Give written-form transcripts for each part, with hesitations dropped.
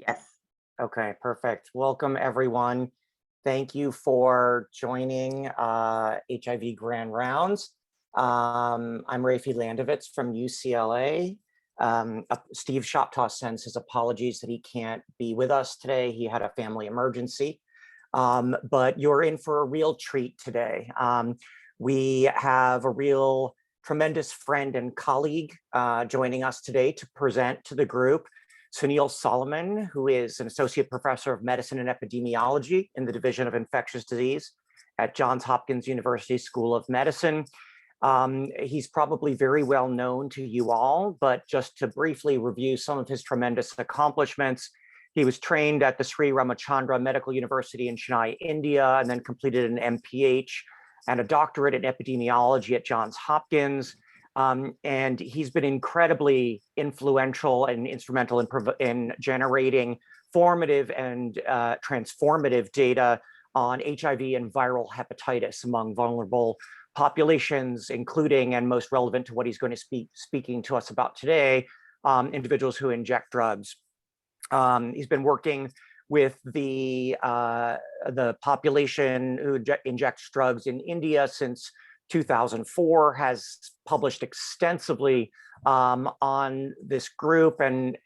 Yes. Okay, perfect. Welcome, everyone. Thank you for joining HIV Grand Rounds. I'm Rafi Landovitz from UCLA. Steve Shoptaw sends his apologies that he can't be with us today. He had a family emergency, but you're in for a real treat today. We have a real tremendous friend and colleague joining us today to present to the group. Sunil Solomon, who is an associate professor of medicine and epidemiology in the Division of Infectious Disease at Johns Hopkins University School of Medicine. He's probably very well known to you all, but just to briefly review some of his tremendous accomplishments, he was trained at the Sri Ramachandra Medical University in Chennai, India, and then completed an MPH and a doctorate in epidemiology at Johns Hopkins. And he's been incredibly influential and instrumental in generating formative and transformative data on HIV and viral hepatitis among vulnerable populations, including, and most relevant to what he's going to speaking to us about today, individuals who inject drugs. He's been working with the population who injects drugs in India since 2004, has published extensively on this group, and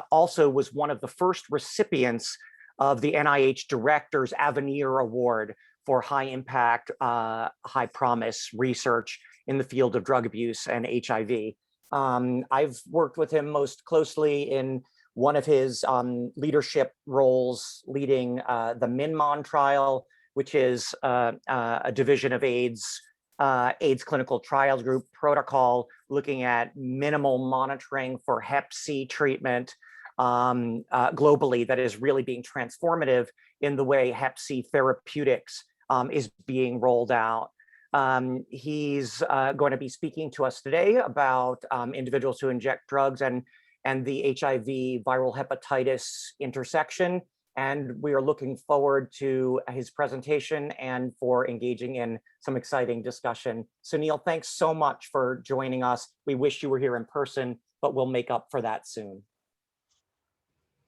also was one of the first recipients of the NIH Director's Avenir Award for high impact, high promise research in the field of drug abuse and HIV. I've worked with him most closely in one of his leadership roles leading the MinMon trial, which is a division of AIDS clinical trials group protocol looking at minimal monitoring for Hep C treatment globally, that is really being transformative in the way Hep C therapeutics is being rolled out. He's going to be speaking to us today about individuals who inject drugs and the HIV viral hepatitis intersection. And we are looking forward to his presentation and for engaging in some exciting discussion. Sunil, thanks so much for joining us. We wish you were here in person, but we'll make up for that soon.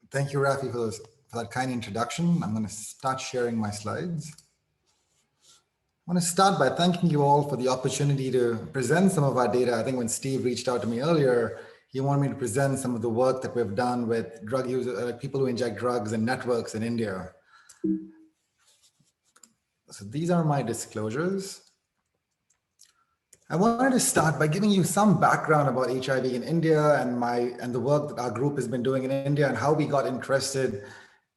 Thank you, Rafi, for that kind introduction. I'm going to start sharing my slides. I want to start by thanking you all for the opportunity to present some of our data. I think when Steve reached out to me earlier, he wanted me to present some of the work that we've done with drug users, people who inject drugs and networks in India. So these are my disclosures. I wanted to start by giving you some background about HIV in India and the work that our group has been doing in India and how we got interested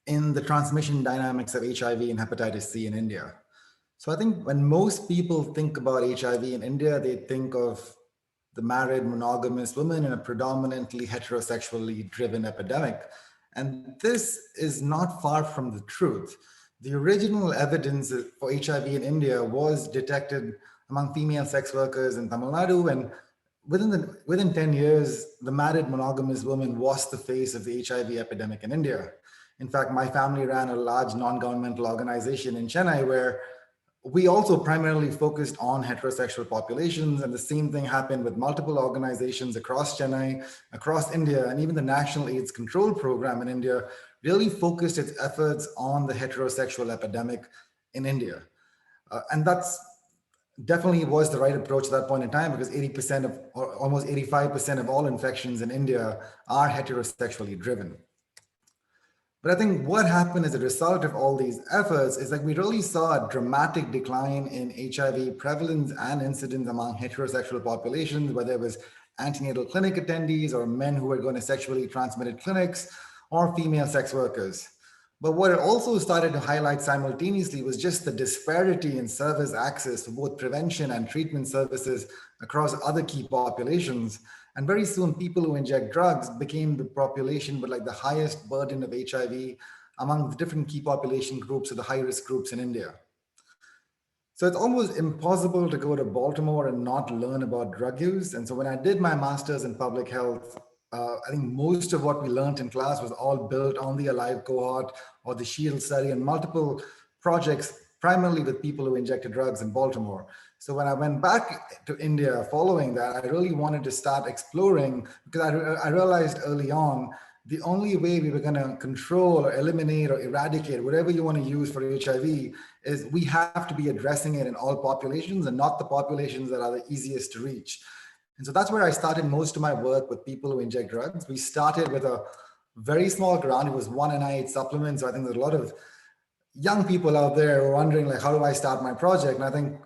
in the transmission dynamics of HIV and hepatitis C in India. So I think when most people think about HIV in India, they think of the married monogamous women in a predominantly heterosexually driven epidemic. And this is not far from the truth. The original evidence for HIV in India was detected among female sex workers in Tamil Nadu, and within 10 years, the married monogamous woman was the face of the HIV epidemic in India. In fact, my family ran a large non-governmental organization in Chennai where we also primarily focused on heterosexual populations, and the same thing happened with multiple organizations across Chennai, across India, and even the National AIDS Control Program in India really focused its efforts on the heterosexual epidemic in India. And that's definitely was the right approach at that point in time, because 80% of, or almost 85% of all infections in India are heterosexually driven. But I think what happened as a result of all these efforts is that we really saw a dramatic decline in HIV prevalence and incidence among heterosexual populations, whether it was antenatal clinic attendees or men who were going to sexually transmitted clinics or female sex workers. But what it also started to highlight simultaneously was just the disparity in service access to both prevention and treatment services across other key populations. And very soon, people who inject drugs became the population with like the highest burden of HIV among the different key population groups or the high-risk groups in India. So it's almost impossible to go to Baltimore and not learn about drug use. And so when I did my master's in public health, I think most of what we learned in class was all built on the ALIVE cohort or the SHIELD study and multiple projects, primarily with people who injected drugs in Baltimore. So when I went back to India following that, I really wanted to start exploring, because I realized early on the only way we were going to control or eliminate or eradicate, whatever you want to use for HIV, is we have to be addressing it in all populations and not the populations that are the easiest to reach. And so that's where I started most of my work with people who inject drugs. We started with a very small grant. It was one NIH supplement. So I think there's a lot of young people out there who are wondering, like, how do I start my project? And I think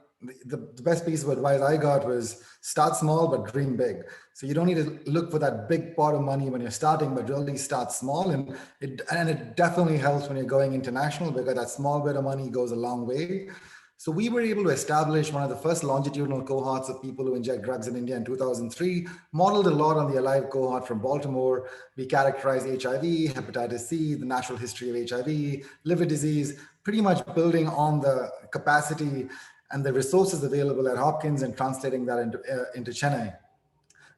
the best piece of advice I got was start small, but dream big. So you don't need to look for that big pot of money when you're starting, but really start small. And it definitely helps when you're going international, because that small bit of money goes a long way. So we were able to establish one of the first longitudinal cohorts of people who inject drugs in India in 2003, modeled a lot on the ALIVE cohort from Baltimore. We characterized HIV, hepatitis C, the natural history of HIV, liver disease, pretty much building on the capacity and the resources available at Hopkins and translating that into Chennai.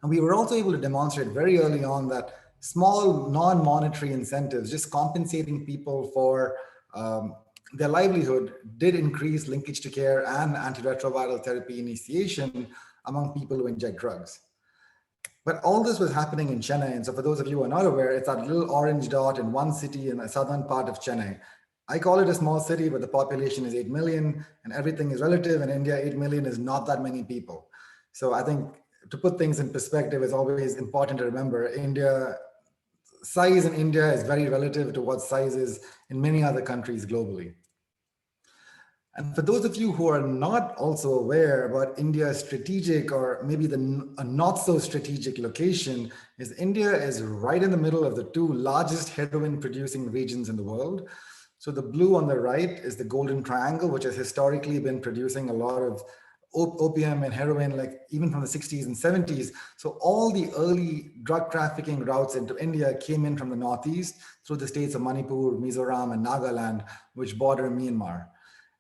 And we were also able to demonstrate very early on that small non-monetary incentives, just compensating people for their livelihood, did increase linkage to care and antiretroviral therapy initiation among people who inject drugs. But all this was happening in Chennai. And so for those of you who are not aware, it's that little orange dot in one city in the southern part of Chennai. I call it a small city, but the population is 8 million and everything is relative. In India, 8 million is not that many people. So I think to put things in perspective, it's always important to remember size in India is very relative to what size is in many other countries globally. And for those of you who are not also aware about India's strategic, or maybe a not so strategic location, is India is right in the middle of the two largest heroin producing regions in the world. So the blue on the right is the Golden Triangle, which has historically been producing a lot of opium and heroin, like even from the 60s and 70s. So all the early drug trafficking routes into India came in from the Northeast through the states of Manipur, Mizoram, and Nagaland, which border Myanmar.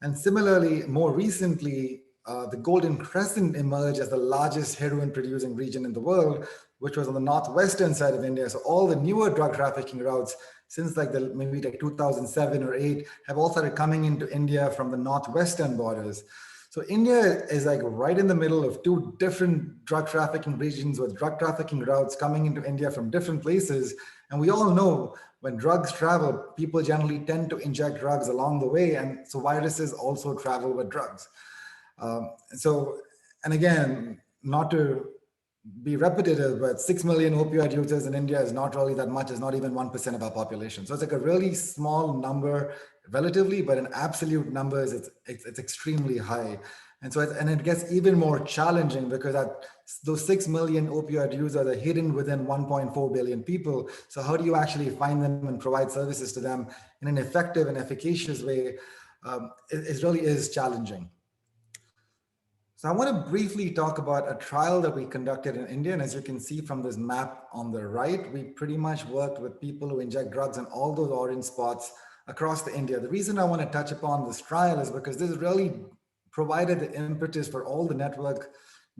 And similarly, more recently, the Golden Crescent emerged as the largest heroin producing region in the world, which was on the northwestern side of India. So all the newer drug trafficking routes since maybe 2007 or 8 have all started coming into India from the northwestern borders. So India is like right in the middle of two different drug trafficking regions with drug trafficking routes coming into India from different places. And we all know when drugs travel, people generally tend to inject drugs along the way. And so viruses also travel with drugs. And again, not to be repetitive, but 6 million opioid users in India is not really that much. It's not even 1% of our population. So it's like a really small number relatively, but in absolute numbers, it's extremely high. And so it gets even more challenging because those 6 million opioid users are hidden within 1.4 billion people. So how do you actually find them and provide services to them in an effective and efficacious way? It really is challenging. So I want to briefly talk about a trial that we conducted in India. And as you can see from this map on the right, we pretty much worked with people who inject drugs in all those orange spots across the India. The reason I want to touch upon this trial is because this really provided the impetus for all the network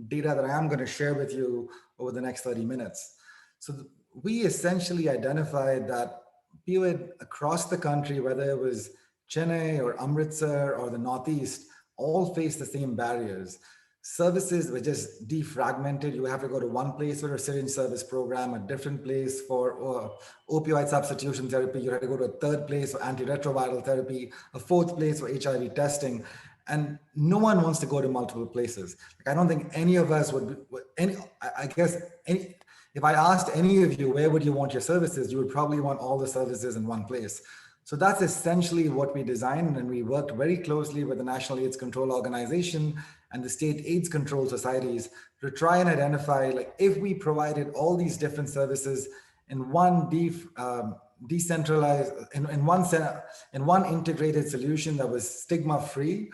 data that I am going to share with you over the next 30 minutes. So we essentially identified that PWID across the country, whether it was Chennai or Amritsar or the Northeast, all face the same barriers. Services were just defragmented. You have to go to one place for a syringe service program, a different place for opioid substitution therapy. You have to go to a third place for antiretroviral therapy, a fourth place for HIV testing. And no one wants to go to multiple places. Like, I don't think any of us if I asked any of you, where would you want your services? You would probably want all the services in one place. So that's essentially what we designed, and we worked very closely with the National AIDS Control Organization and the state AIDS control societies to try and identify, like, if we provided all these different services in one decentralized, in one integrated solution that was stigma-free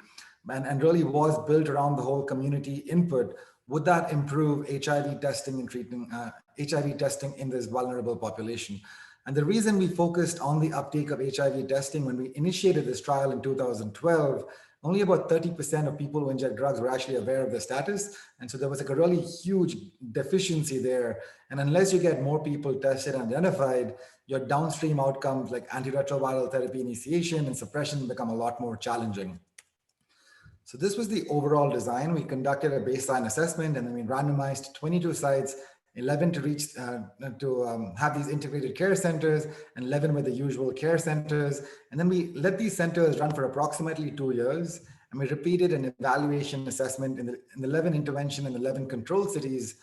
and really was built around the whole community input, would that improve HIV testing and treating HIV testing in this vulnerable population? And the reason we focused on the uptake of HIV testing when we initiated this trial in 2012, only about 30% of people who inject drugs were actually aware of the status. And so there was like a really huge deficiency there. And unless you get more people tested and identified, your downstream outcomes like antiretroviral therapy initiation and suppression become a lot more challenging. So this was the overall design. We conducted a baseline assessment and then we randomized 22 sites 11 to reach have these integrated care centers, and 11 were the usual care centers. And then we let these centers run for approximately 2 years, and we repeated an evaluation assessment in the 11 intervention and 11 control cities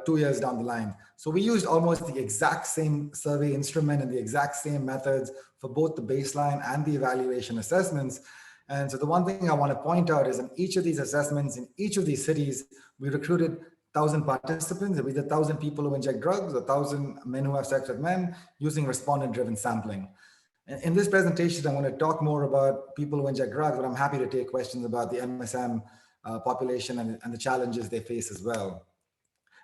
2 years down the line. So we used almost the exact same survey instrument and the exact same methods for both the baseline and the evaluation assessments. And so the one thing I want to point out is in each of these assessments, in each of these cities, we recruited 1,000 participants, either 1,000 people who inject drugs or 1,000 men who have sex with men, using respondent-driven sampling. In this presentation, I want to talk more about people who inject drugs, but I'm happy to take questions about the MSM population and the challenges they face as well.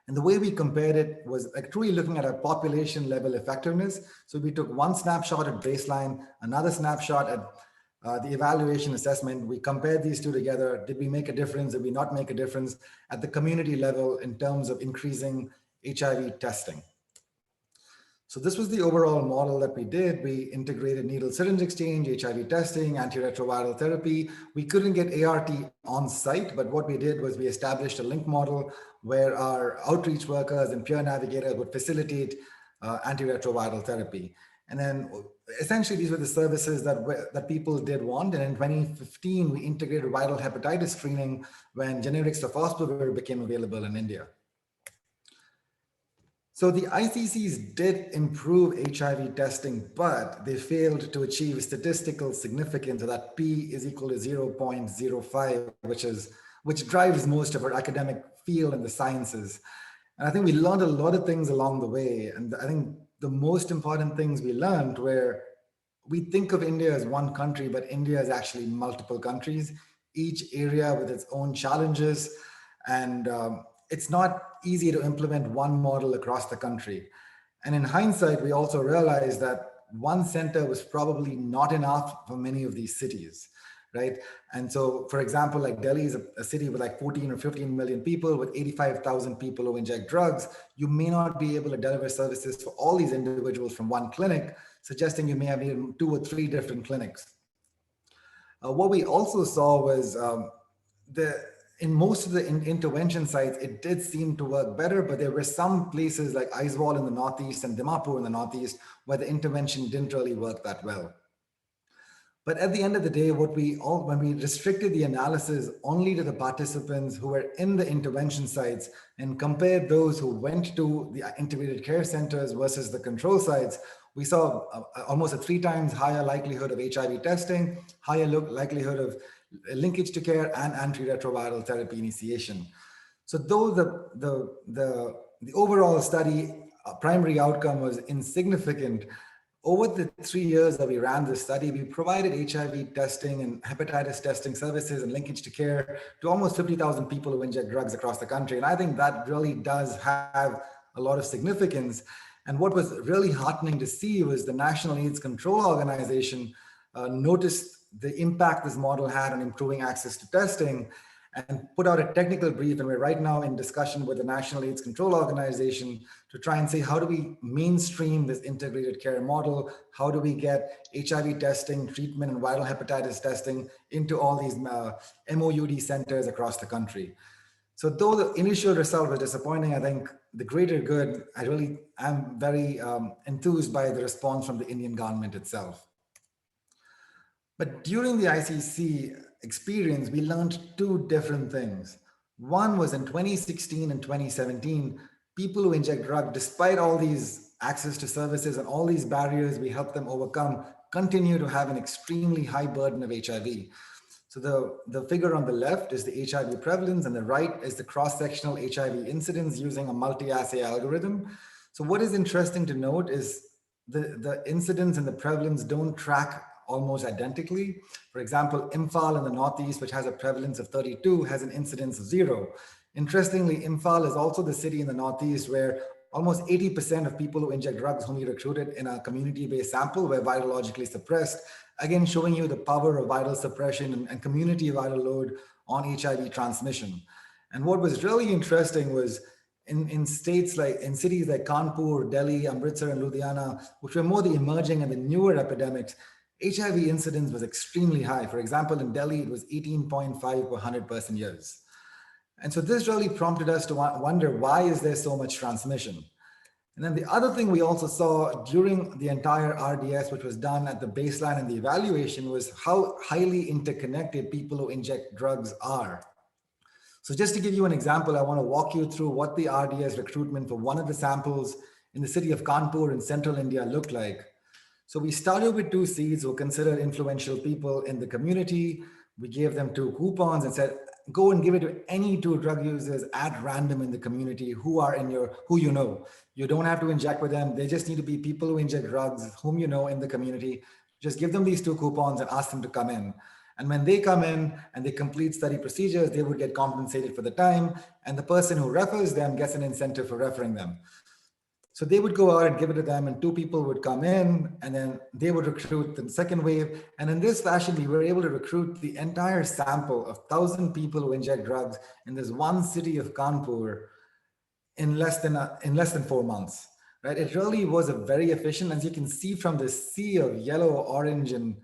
And the way we compared it was like truly looking at a population level effectiveness. So we took one snapshot at baseline, another snapshot at the evaluation assessment. We compared these two together. Did we make a difference? Did we not make a difference at the community level in terms of increasing HIV testing? So this was the overall model that we did. We integrated needle syringe exchange, HIV testing, antiretroviral therapy. We couldn't get ART on site, but what we did was we established a link model where our outreach workers and peer navigators would facilitate antiretroviral therapy. And then essentially these were the services that people did want. And in 2015, we integrated viral hepatitis screening when generic sofosbuvir became available in India. So the ICCs did improve HIV testing, but they failed to achieve statistical significance, so that P is equal to 0.05, which drives most of our academic field in the sciences. And I think we learned a lot of things along the way. And I think the most important things we learned were we think of India as one country, but India is actually multiple countries, each area with its own challenges. And it's not easy to implement one model across the country. And in hindsight, we also realized that one center was probably not enough for many of these cities, right? And so, for example, like Delhi is a city with like 14 or 15 million people with 85,000 people who inject drugs. You may not be able to deliver services for all these individuals from one clinic, suggesting you may have needed 2 or 3 different clinics. What we also saw was in most of the intervention sites, it did seem to work better, but there were some places like Aizawl in the Northeast and Dimapur in the Northeast where the intervention didn't really work that well. But at the end of the day, when we restricted the analysis only to the participants who were in the intervention sites and compared those who went to the integrated care centers versus the control sites, we saw almost a 3 times higher likelihood of HIV testing, higher likelihood of linkage to care, and antiretroviral therapy initiation. So though the overall study primary outcome was insignificant, over the 3 years that we ran this study, we provided HIV testing and hepatitis testing services and linkage to care to almost 50,000 people who inject drugs across the country. And I think that really does have a lot of significance. And what was really heartening to see was the National AIDS Control Organization noticed the impact this model had on improving access to testing and put out a technical brief. And we're right now in discussion with the National AIDS Control Organization to try and say, how do we mainstream this integrated care model? How do we get HIV testing, treatment, and viral hepatitis testing into all these MOUD centers across the country? So though the initial result was disappointing, I think the greater good, I really am very enthused by the response from the Indian government itself. But during the ICC experience, we learned 2 different things. One was in 2016 and 2017, people who inject drugs, despite all these access to services and all these barriers we help them overcome, continue to have an extremely high burden of HIV. So the figure on the left is the HIV prevalence, and the right is the cross-sectional HIV incidence using a multi-assay algorithm. So what is interesting to note is the incidence and the prevalence don't track almost identically. For example, Imphal in the Northeast, which has a prevalence of 32, has an incidence of 0. Interestingly, Imphal is also the city in the Northeast where almost 80% of people who inject drugs whom we recruited in a community-based sample were virologically suppressed, again showing you the power of viral suppression and community viral load on HIV transmission. And what was really interesting was in cities like Kanpur, Delhi, Amritsar, and Ludhiana, which were more the emerging and the newer epidemics, HIV incidence was extremely high. For example, in Delhi, it was 18.5 per 100 person years. And so this really prompted us to wonder, why is there so much transmission? And then the other thing we also saw during the entire RDS, which was done at the baseline and the evaluation, was how highly interconnected people who inject drugs are. So just to give you an example, I want to walk you through what the RDS recruitment for one of the samples in the city of Kanpur in central India looked like. So we started with 2 seeds who were considered influential people in the community. We gave them 2 coupons and said, go and give it to any 2 drug users at random in the community who you know. You don't have to inject with them. They just need to be people who inject drugs, whom you know in the community. Just give them these 2 coupons and ask them to come in. And when they come in and they complete study procedures, they would get compensated for the time. And the person who refers them gets an incentive for referring them. So they would go out and give it to them, and 2 people would come in, and then they would recruit the second wave. And in this fashion, we were able to recruit the entire sample of 1,000 people who inject drugs in this one city of Kanpur in less than 4 months. Right? It really was a very efficient, as you can see from the sea of yellow, orange, and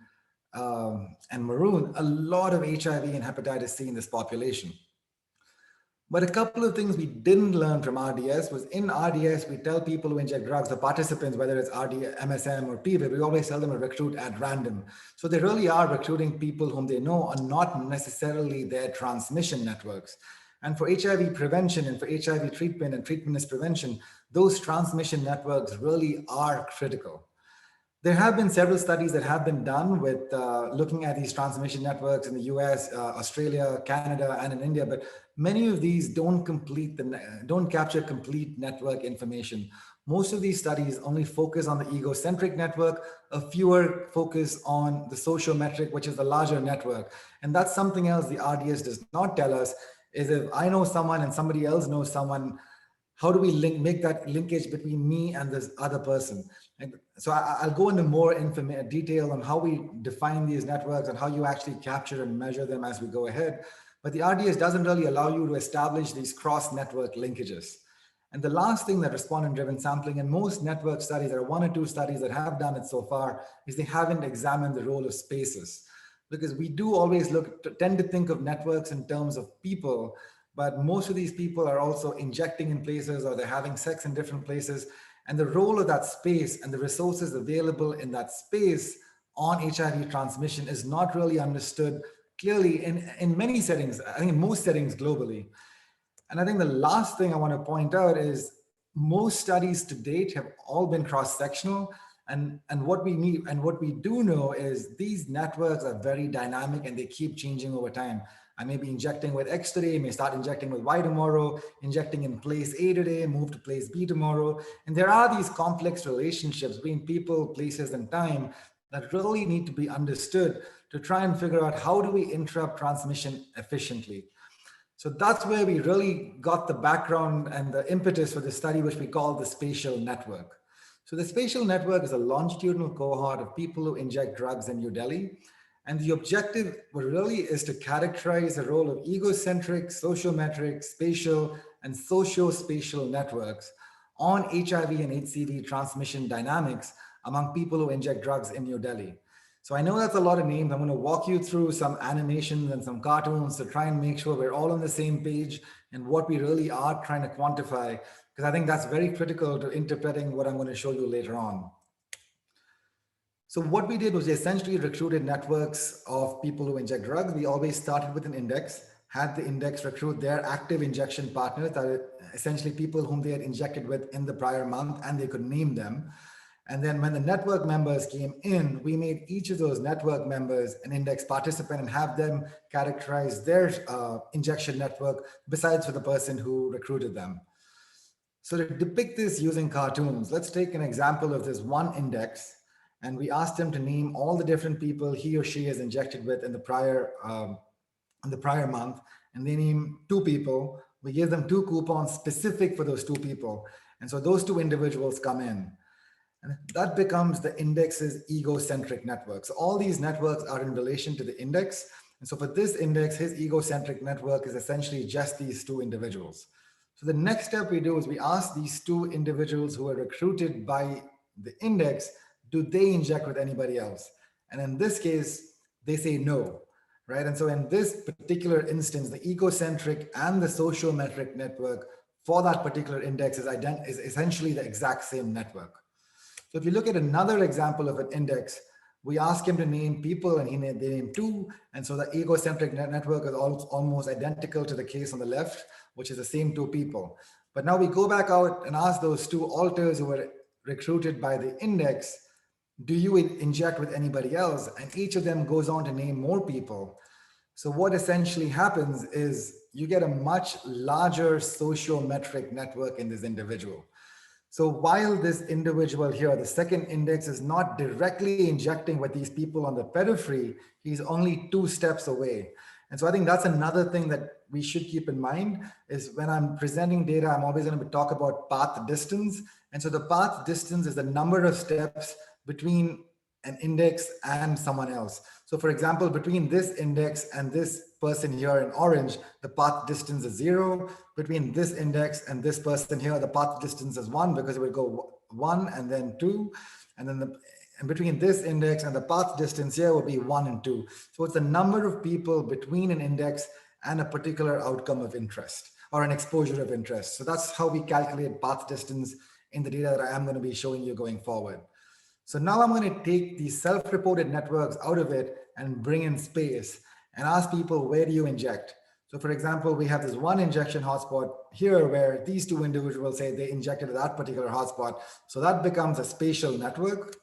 maroon, a lot of HIV and hepatitis C in this population. But a couple of things we didn't learn from RDS was, in RDS, we tell people who inject drugs, the participants, whether it's MSM or PVID, we always tell them to recruit at random. So they really are recruiting people whom they know are not necessarily their transmission networks. And for HIV prevention and for HIV treatment and treatment is prevention, those transmission networks really are critical. There have been several studies that have been done with looking at these transmission networks in the US, Australia, Canada, and in India, but many of these don't capture complete network information. Most of these studies only focus on the egocentric network, a fewer focus on the social metric, which is the larger network. And that's something else the RDS does not tell us, is if I know someone and somebody else knows someone, how do we make that linkage between me and this other person? And so I'll go into more detail on how we define these networks and how you actually capture and measure them as we go ahead. But the RDS doesn't really allow you to establish these cross-network linkages. And the last thing that respondent-driven sampling, and most network studies, there are 1 or 2 studies that have done it so far, is they haven't examined the role of spaces. Because we do always tend to think of networks in terms of people, but most of these people are also injecting in places, or they're having sex in different places. And the role of that space and the resources available in that space on HIV transmission is not really understood clearly in many settings, I think in most settings globally. And I think the last thing I want to point out is most studies to date have all been cross-sectional. And what we need and what we do know is these networks are very dynamic and they keep changing over time. I may be injecting with X today, may start injecting with Y tomorrow, injecting in place A today, move to place B tomorrow. And there are these complex relationships between people, places, and time that really need to be understood to try and figure out how do we interrupt transmission efficiently. So that's where we really got the background and the impetus for the study, which we call the spatial network. So the spatial network is a longitudinal cohort of people who inject drugs in New Delhi. And the objective really is to characterize the role of egocentric, sociometric, spatial, and socio-spatial networks on HIV and HCV transmission dynamics among people who inject drugs in New Delhi. So I know that's a lot of names. I'm going to walk you through some animations and some cartoons to try and make sure we're all on the same page and what we really are trying to quantify, because I think that's very critical to interpreting what I'm going to show you later on. So what we did was we essentially recruited networks of people who inject drugs. We always started with an index, had the index recruit their active injection partners, that are essentially people whom they had injected with in the prior month, and they could name them. And then when the network members came in, we made each of those network members an index participant and have them characterize their injection network besides for the person who recruited them. So to depict this using cartoons, let's take an example of this one index. And we asked him to name all the different people he or she has injected with in the prior month. And they name 2 people. We give them 2 coupons specific for those 2 people. And so those 2 individuals come in. And that becomes the index's egocentric network. So all these networks are in relation to the index. And so for this index, his egocentric network is essentially just these 2 individuals. So the next step we do is we ask these 2 individuals who are recruited by the index, do they inject with anybody else? And in this case, they say no, right? And so in this particular instance, the egocentric and the sociometric network for that particular index is essentially the exact same network. So if you look at another example of an index, we ask him to name people and they name 2. And so the egocentric network is almost identical to the case on the left, which is the same 2 people. But now we go back out and ask those 2 alters who were recruited by the index, do you inject with anybody else? And each of them goes on to name more people. So what essentially happens is you get a much larger sociometric network in this individual. So while this individual here, the second index, is not directly injecting with these people on the periphery, he's only 2 steps away. And so I think that's another thing that we should keep in mind is when I'm presenting data, I'm always going to talk about path distance. And so the path distance is the number of steps between an index and someone else. So for example, between this index and this person here in orange, the path distance is 0. Between this index and this person here, the path distance is 1 because it will go 1 and then 2. And then and between this index and the path distance here will be 1 and 2. So it's the number of people between an index and a particular outcome of interest or an exposure of interest. So that's how we calculate path distance in the data that I am going to be showing you going forward. So now I'm going to take these self-reported networks out of it and bring in space and ask people, where do you inject? So for example, we have this one injection hotspot here where these 2 individuals say they injected at that particular hotspot. So that becomes a spatial network.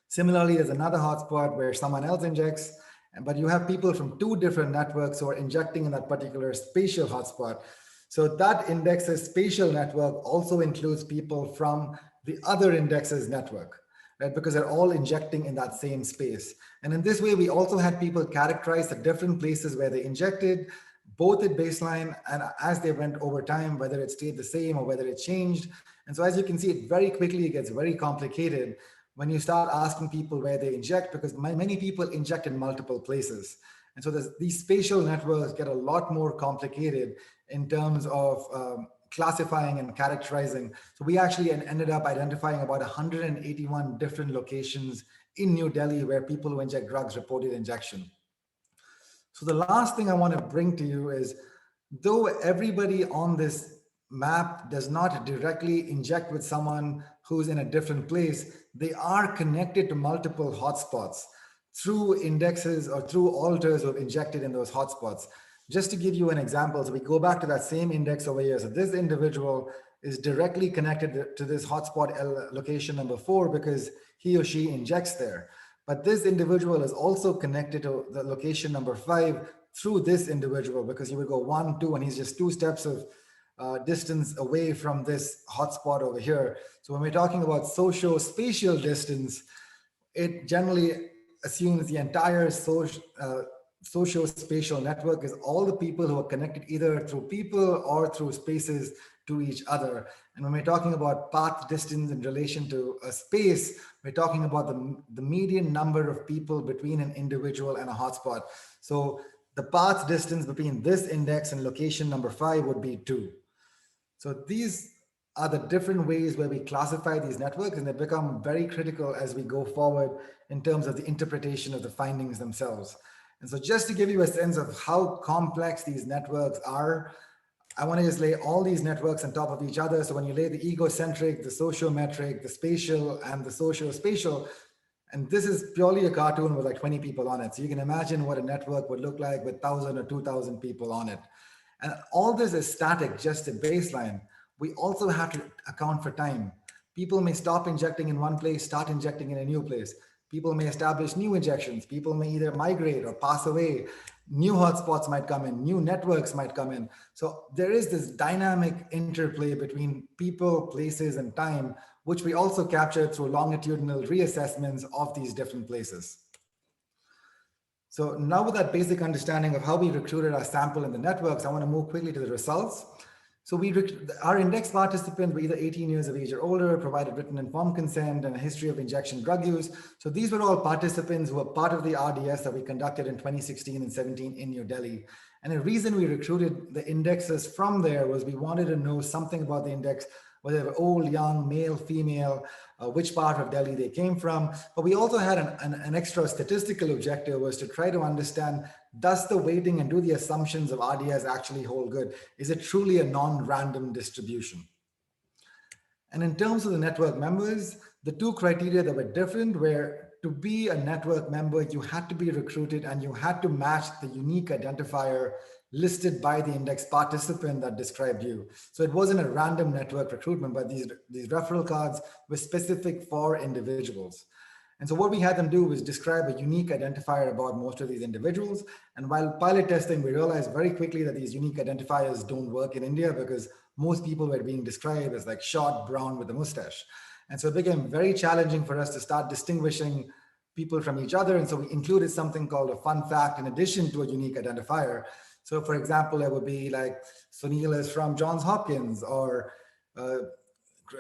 Similarly, there's another hotspot where someone else injects, but you have people from 2 different networks who are injecting in that particular spatial hotspot. So that index's spatial network also includes people from the other index's network, right? Because they're all injecting in that same space. And in this way, we also had people characterize the different places where they injected, both at baseline and as they went over time, whether it stayed the same or whether it changed. And so as you can see, it very quickly gets very complicated when you start asking people where they inject, because many people inject in multiple places. And so these spatial networks get a lot more complicated in terms of classifying and characterizing. So we actually ended up identifying about 181 different locations in New Delhi where people who inject drugs reported injection. So the last thing I want to bring to you is, though everybody on this map does not directly inject with someone who's in a different place, they are connected to multiple hotspots through indexes or through alters who have injected in those hotspots. Just to give you an example, so we go back to that same index over here. So this individual is directly connected to this hotspot location number 4 because he or she injects there. But this individual is also connected to the location number 5 through this individual because he would go 1, 2, and he's just 2 steps of distance away from this hotspot over here. So when we're talking about socio-spatial distance, it generally assumes the entire socio-spatial network is all the people who are connected either through people or through spaces to each other. And when we're talking about path distance in relation to a space, we're talking about the median number of people between an individual and a hotspot. So the path distance between this index and location number 5 would be 2. So these are the different ways where we classify these networks, and they become very critical as we go forward in terms of the interpretation of the findings themselves. And so just to give you a sense of how complex these networks are, I want to just lay all these networks on top of each other. So when you lay the egocentric, the sociometric, the spatial, and the socio-spatial, and this is purely a cartoon with like 20 people on it. So you can imagine what a network would look like with 1,000 or 2,000 people on it. And all this is static, just a baseline. We also have to account for time. People may stop injecting in one place, start injecting in a new place. People may establish new injections. People may either migrate or pass away. New hotspots might come in, new networks might come in. So there is this dynamic interplay between people, places, and time, which we also capture through longitudinal reassessments of these different places. So now with that basic understanding of how we recruited our sample in the networks, I want to move quickly to the results. So our index participants were either 18 years of age or older, provided written informed consent and a history of injection drug use. So these were all participants who were part of the RDS that we conducted in 2016 and 17 in New Delhi. And the reason we recruited the indexes from there was we wanted to know something about the index, whether they were old, young, male, female, which part of Delhi they came from. But we also had an extra statistical objective, was to try to understand, does the weighting and do the assumptions of RDS actually hold good? Is it truly a non-random distribution? And in terms of the network members, the two criteria that were different were, to be a network member, you had to be recruited and you had to match the unique identifier listed by the index participant that described you. So it wasn't a random network recruitment, but these referral cards were specific for individuals. And so what we had them do was describe a unique identifier about most of these individuals. And while pilot testing, we realized very quickly that these unique identifiers don't work in India, because most people were being described as like short, brown with a mustache. And so it became very challenging for us to start distinguishing people from each other. And so we included something called a fun fact in addition to a unique identifier. So for example, it would be like, Sunil is from Johns Hopkins, or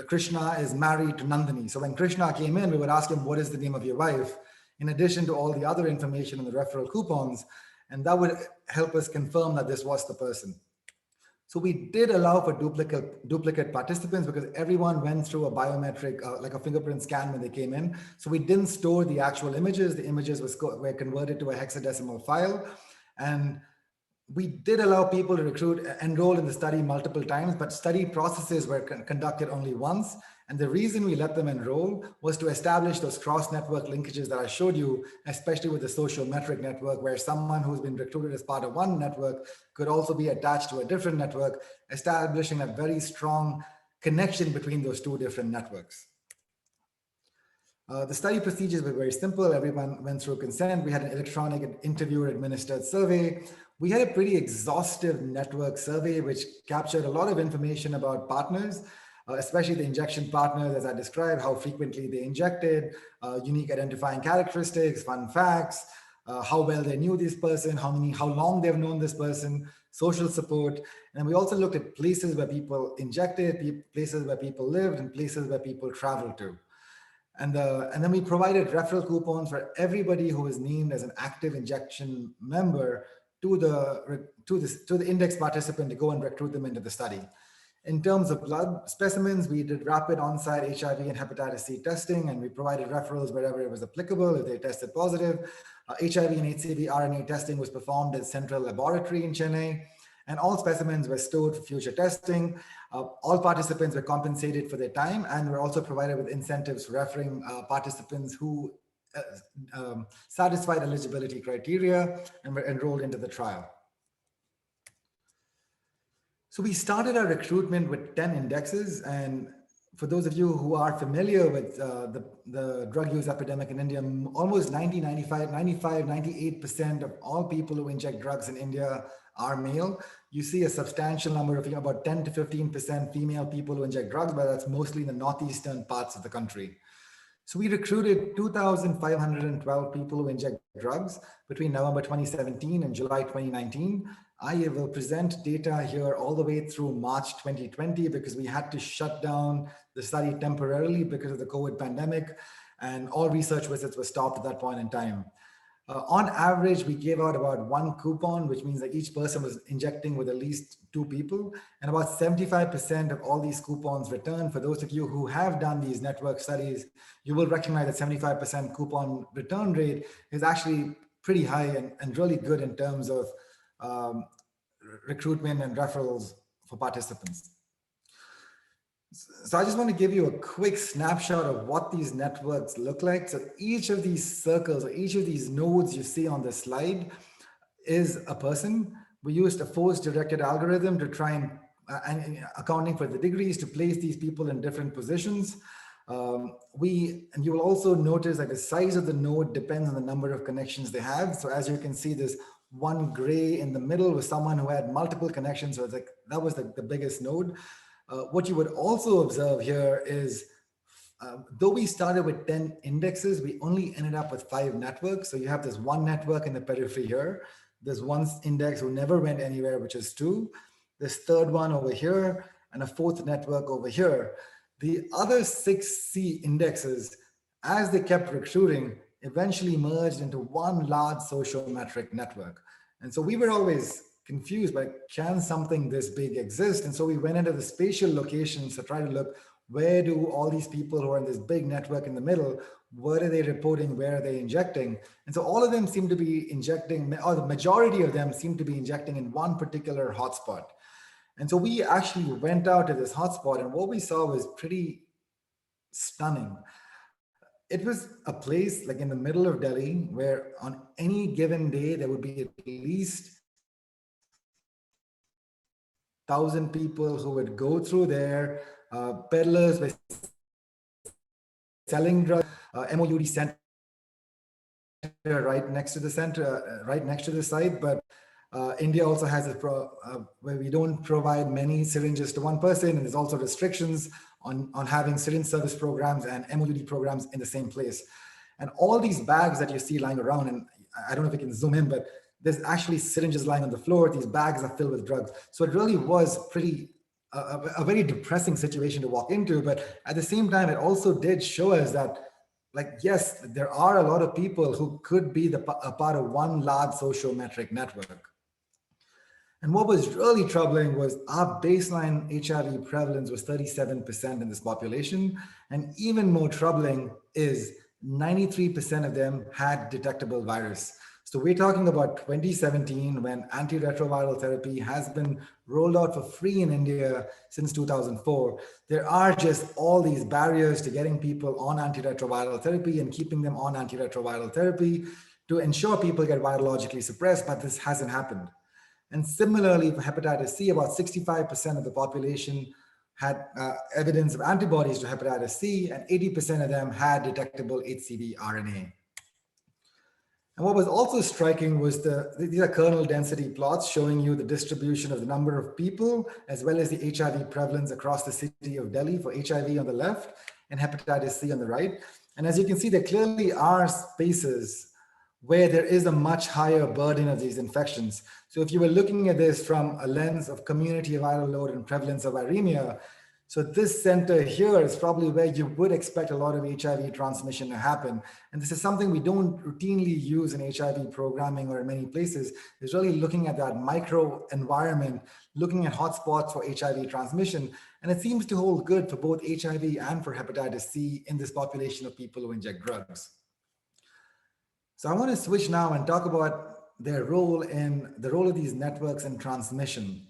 Krishna is married to Nandini. So when Krishna came in, we would ask him, what is the name of your wife? In addition to all the other information in the referral coupons. And that would help us confirm that this was the person. So we did allow for duplicate participants, because everyone went through a biometric, like a fingerprint scan when they came in. So we didn't store the actual images. The images were converted to a hexadecimal file. And we did allow people to enroll in the study multiple times, but study processes were conducted only once. And the reason we let them enroll was to establish those cross-network linkages that I showed you, especially with the social metric network, where someone who's been recruited as part of one network could also be attached to a different network, establishing a very strong connection between those two different networks. The study procedures were very simple. Everyone went through consent. We had an electronic interviewer-administered survey. We had a pretty exhaustive network survey, which captured a lot of information about partners, especially the injection partners, as I described, how frequently they injected, unique identifying characteristics, fun facts, how well they knew this person, how long they've known this person, social support. And we also looked at places where people injected, places where people lived, and places where people traveled to. And then we provided referral coupons for everybody who was named as an active injection member to the index participant to go and recruit them into the study. In terms of blood specimens, we did rapid on-site HIV and hepatitis C testing, and we provided referrals wherever it was applicable if they tested positive. HIV and HCV RNA testing was performed at Central Laboratory in Chennai, and all specimens were stored for future testing. All participants were compensated for their time, and were also provided with incentives for referring participants who satisfied eligibility criteria and were enrolled into the trial. So we started our recruitment with 10 indexes. And for those of you who are familiar with the drug use epidemic in India, almost 98% of all people who inject drugs in India are male. You see a substantial number of, about 10 to 15% female people who inject drugs, but that's mostly in the northeastern parts of the country. So we recruited 2,512 people who inject drugs between November 2017 and July 2019. I will present data here all the way through March 2020, because we had to shut down the study temporarily because of the COVID pandemic, and all research visits were stopped at that point in time. On average, we gave out about one coupon, which means that each person was injecting with at least 2 people, and about 75% of all these coupons returned. For those of you who have done these network studies, you will recognize that 75% coupon return rate is actually pretty high and really good in terms of recruitment and referrals for participants. So I just want to give you a quick snapshot of what these networks look like. So each of these circles, or each of these nodes you see on the slide is a person. We used a force-directed algorithm to try and accounting for the degrees, to place these people in different positions. And you will also notice that the size of the node depends on the number of connections they have. So as you can see, this one gray in the middle was someone who had multiple connections. So it's like that was the biggest node. What you would also observe here is, though we started with 10 indexes, we only ended up with 5 networks. So you have this one network in the periphery here. There's one index who never went anywhere, which is 2. This third one over here, and a 4th network over here. The other 6 C indexes, as they kept recruiting, eventually merged into one large social metric network. And so we were always confused by, can something this big exist? And so we went into the spatial locations to try to look, where do all these people who are in this big network in the middle, what are they reporting, where are they injecting? And so all of them seem to be injecting, or the majority of them seem to be injecting in one particular hotspot. And so we actually went out to this hotspot, and what we saw was pretty stunning. It was a place like in the middle of Delhi where on any given day, there would be at least 1,000 people who would go through there. Peddlers were selling drugs, MOUD center right next to the center, right next to the site. But India also has where we don't provide many syringes to one person, and there's also restrictions on having syringe service programs and MOUD programs in the same place. And all these bags that you see lying around, and I don't know if you can zoom in, but there's actually syringes lying on the floor. These bags are filled with drugs. So it really was a very depressing situation to walk into. But at the same time, it also did show us that, like, yes, there are a lot of people who could be a part of one large sociometric network. And what was really troubling was our baseline HIV prevalence was 37% in this population. And even more troubling is 93% of them had detectable virus. So we're talking about 2017, when antiretroviral therapy has been rolled out for free in India since 2004. There are just all these barriers to getting people on antiretroviral therapy and keeping them on antiretroviral therapy to ensure people get virologically suppressed, but this hasn't happened. And similarly, for hepatitis C, about 65% of the population had evidence of antibodies to hepatitis C, and 80% of them had detectable HCV RNA. And what was also striking was these are kernel density plots showing you the distribution of the number of people, as well as the HIV prevalence across the city of Delhi for HIV on the left and hepatitis C on the right. And as you can see, there clearly are spaces where there is a much higher burden of these infections. So if you were looking at this from a lens of community viral load and prevalence of viremia, so this center here is probably where you would expect a lot of HIV transmission to happen. And this is something we don't routinely use in HIV programming or in many places, is really looking at that micro environment, looking at hotspots for HIV transmission. And it seems to hold good for both HIV and for hepatitis C in this population of people who inject drugs. So I want to switch now and talk about their role in the role of these networks in transmission.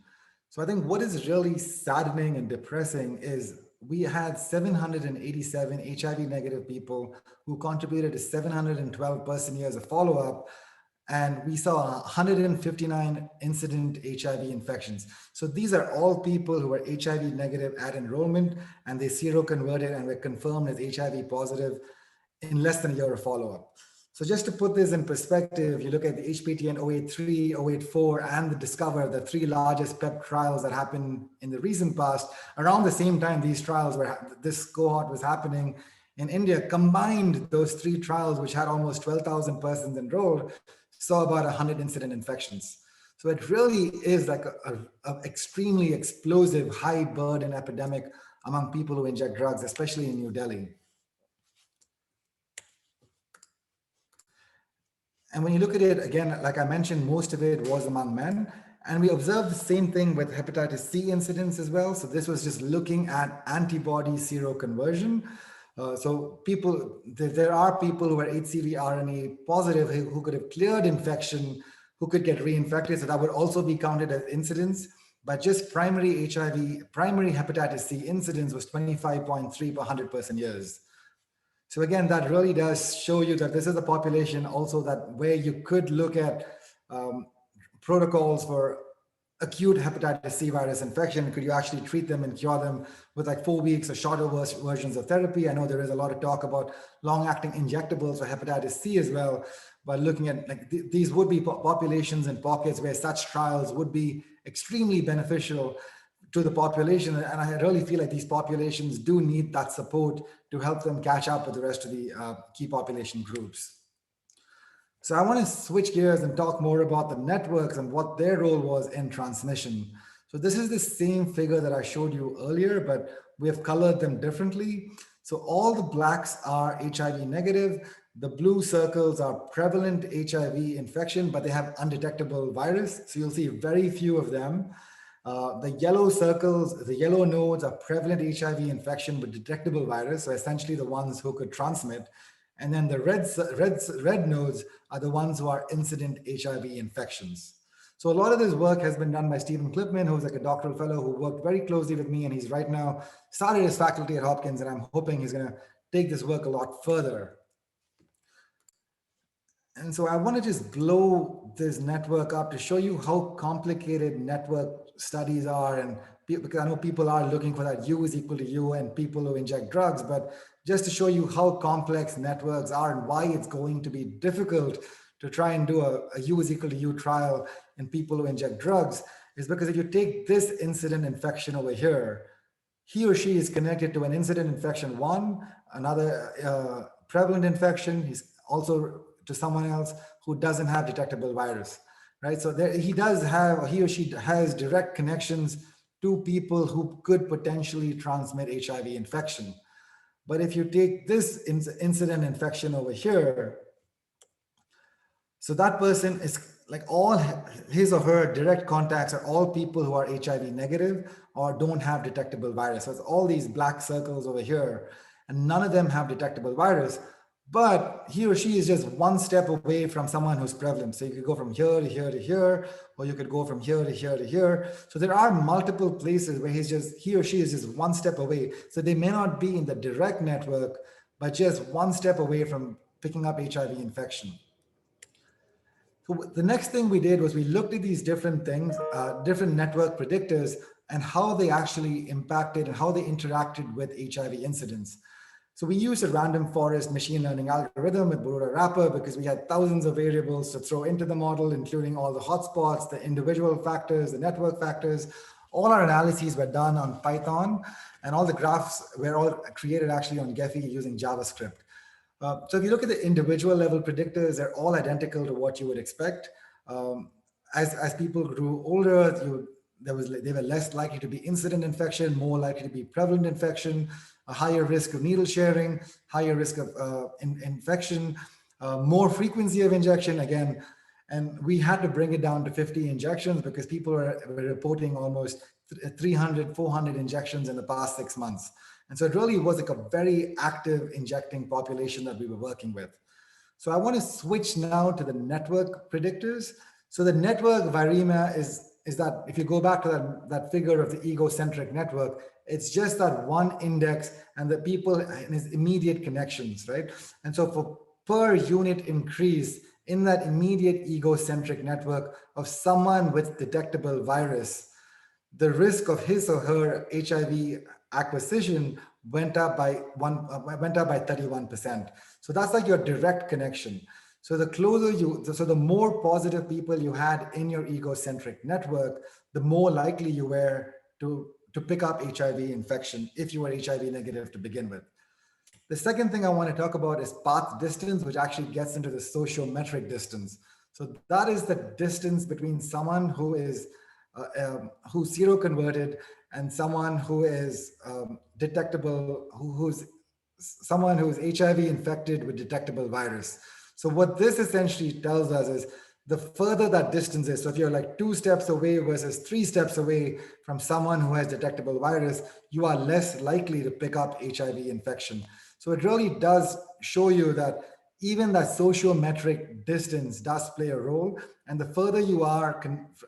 So I think what is really saddening and depressing is we had 787 HIV negative people who contributed to 712 person years of follow-up, and we saw 159 incident HIV infections. So these are all people who were HIV negative at enrollment, and they seroconverted and were confirmed as HIV positive in less than a year of follow-up. So just to put this in perspective, you look at the HPTN 083, 084, and the Discover, the three largest PEP trials that happened in the recent past. Around the same time these trials this cohort was happening in India, combined those three trials, which had almost 12,000 persons enrolled, saw about 100 incident infections. So it really is like an extremely explosive, high burden epidemic among people who inject drugs, especially in New Delhi. And when you look at it, again, like I mentioned, most of it was among men. And we observed the same thing with hepatitis C incidence as well. So this was just looking at antibody seroconversion. So there are people who are HCV RNA positive who could have cleared infection, who could get reinfected. So that would also be counted as incidence. But just primary hepatitis C incidence was 25.3 per 100 person years. So again, that really does show you that this is a population also that where you could look at protocols for acute hepatitis C virus infection. Could you actually treat them and cure them with like 4 weeks or shorter versions of therapy? I know there is a lot of talk about long-acting injectables for hepatitis C as well, but looking at like these would be populations and pockets where such trials would be extremely beneficial to the population. And I really feel like these populations do need that support to help them catch up with the rest of the key population groups. So I want to switch gears and talk more about the networks and what their role was in transmission. So this is the same figure that I showed you earlier, but we have colored them differently. So all the blacks are HIV negative. The blue circles are prevalent HIV infection, but they have undetectable virus. So you'll see very few of them. The yellow circles, the yellow nodes are prevalent HIV infection with detectable virus, so essentially the ones who could transmit. And then the red nodes are the ones who are incident HIV infections. So a lot of this work has been done by Stephen Clipman, who's like a doctoral fellow who worked very closely with me, and he's right now started his faculty at Hopkins, and I'm hoping he's going to take this work a lot further. And so I want to just blow this network up to show you how complicated network studies are. And because I know people are looking for that U is equal to U and people who inject drugs, but just to show you how complex networks are and why it's going to be difficult to try and do a U is equal to U trial in people who inject drugs is because if you take this incident infection over here, he or she is connected to an incident infection 1, another prevalent infection. He's also to someone else who doesn't have detectable virus, right? So there, he or she has direct connections to people who could potentially transmit HIV infection. But if you take this incident infection over here, so that person is like all his or her direct contacts are all people who are HIV negative or don't have detectable virus. So it's all these black circles over here, and none of them have detectable virus. But he or she is just one step away from someone who's prevalent. So you could go from here to here to here, or you could go from here to here to here. So there are multiple places where he or she is just one step away. So they may not be in the direct network, but just one step away from picking up HIV infection. So the next thing we did was we looked at these different things, different network predictors, and how they actually impacted and how they interacted with HIV incidence. So we used a random forest machine learning algorithm with Baroda wrapper because we had thousands of variables to throw into the model, including all the hotspots, the individual factors, the network factors. All our analyses were done on Python, and all the graphs were all created actually on Gephi using JavaScript. So if you look at the individual level predictors, they're all identical to what you would expect. As people grew older, they were less likely to be incident infection, more likely to be prevalent infection, a higher risk of needle sharing, higher risk of infection, more frequency of injection again. And we had to bring it down to 50 injections because people were reporting almost 300, 400 injections in the past 6 months. And so it really was like a very active injecting population that we were working with. So I want to switch now to the network predictors. So the network viremia is that if you go back to that figure of the egocentric network, it's just that one index and the people and his immediate connections, right? And so for per unit increase in that immediate egocentric network of someone with detectable virus, the risk of his or her HIV acquisition went up by 31%. So that's like your direct connection. So the closer so the more positive people you had in your egocentric network, the more likely you were to pick up HIV infection if you were HIV negative to begin with. The second thing I want to talk about is path distance, which actually gets into the sociometric distance. So that is the distance between someone who is who's seroconverted and someone who is detectable, who's someone who is HIV infected with detectable virus. So what this essentially tells us is the further that distance is, so if you're like 2 steps away versus 3 steps away from someone who has detectable virus, you are less likely to pick up HIV infection. So it really does show you that even that sociometric distance does play a role. And the further you are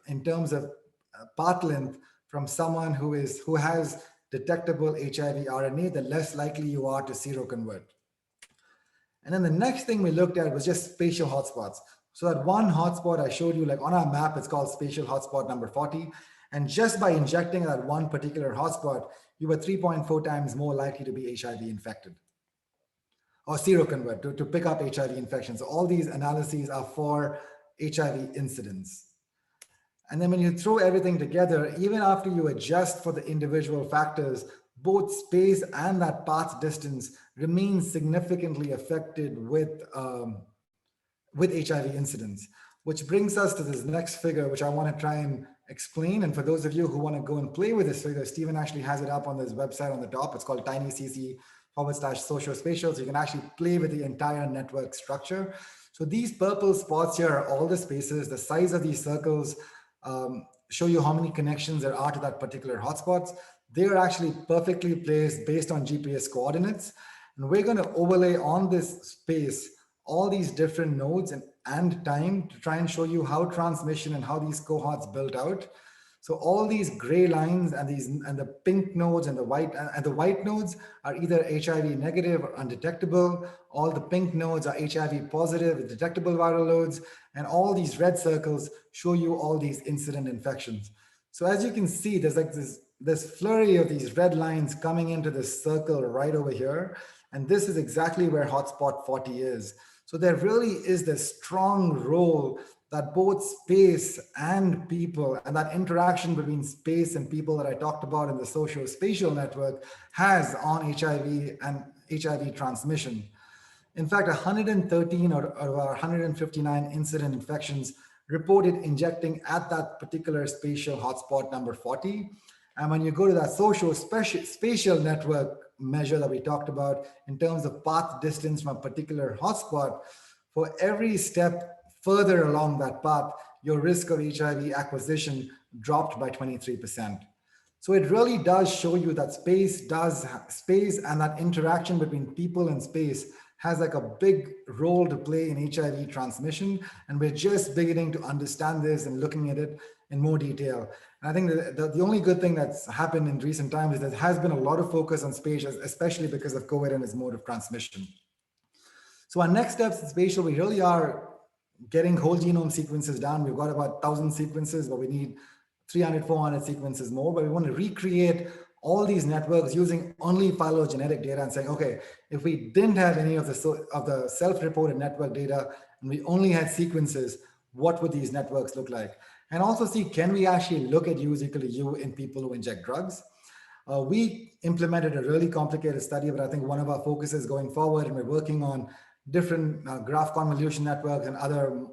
in terms of path length from someone who has detectable HIV RNA, the less likely you are to seroconvert. And then the next thing we looked at was just spatial hotspots. So that one hotspot I showed you, like on our map, it's called spatial hotspot number 40. And just by injecting that one particular hotspot, you were 3.4 times more likely to be HIV infected or seroconvert to pick up HIV infection. So all these analyses are for HIV incidence. And then when you throw everything together, even after you adjust for the individual factors, both space and that path distance remain significantly affected with HIV incidence, which brings us to this next figure, which I want to try and explain. And for those of you who want to go and play with this figure, Stephen actually has it up on this website on the top. It's called tinycc/sociospatial. So you can actually play with the entire network structure. So these purple spots here are all the spaces. The size of these circles show you how many connections there are to that particular hotspots. They are actually perfectly placed based on GPS coordinates. And we're going to overlay on this space all these different nodes and time to try and show you how transmission and how these cohorts built out. So all these gray lines and the pink nodes and the white nodes are either HIV negative or undetectable. All the pink nodes are HIV positive with detectable viral loads, and all these red circles show you all these incident infections. So as you can see, there's like this flurry of these red lines coming into this circle right over here, and this is exactly where hotspot 40 is. So there really is this strong role that both space and people and that interaction between space and people that I talked about in the socio-spatial network has on HIV and HIV transmission. In fact, 113 out of our 159 incident infections reported injecting at that particular spatial hotspot number 40. And when you go to that socio-spatial network measure that we talked about in terms of path distance from a particular hotspot, for every step further along that path, your risk of HIV acquisition dropped by 23%. So it really does show you that space and that interaction between people and space has like a big role to play in HIV transmission. And we're just beginning to understand this and looking at it in more detail. And I think the only good thing that's happened in recent times is that there has been a lot of focus on space, especially because of COVID and its mode of transmission. So our next steps in spatial, we really are getting whole genome sequences down. We've got about 1,000 sequences, but we need 300, 400 sequences more. But we want to recreate all these networks using only phylogenetic data and saying, okay, if we didn't have any of the self-reported network data and we only had sequences, what would these networks look like? And also see, can we actually look at U is equal to U in people who inject drugs? We implemented a really complicated study, but I think one of our focuses going forward, and we're working on different graph convolution networks and other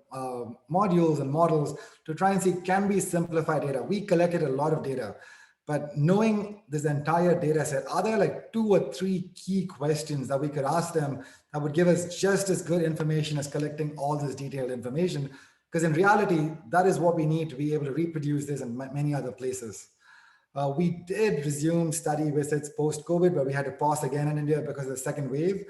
modules and models to try and see, can we simplify data? We collected a lot of data, but knowing this entire data set, are there like 2 or 3 key questions that we could ask them that would give us just as good information as collecting all this detailed information? Because in reality, that is what we need to be able to reproduce this in many other places. We did resume study visits post-COVID, but we had to pause again in India because of the second wave.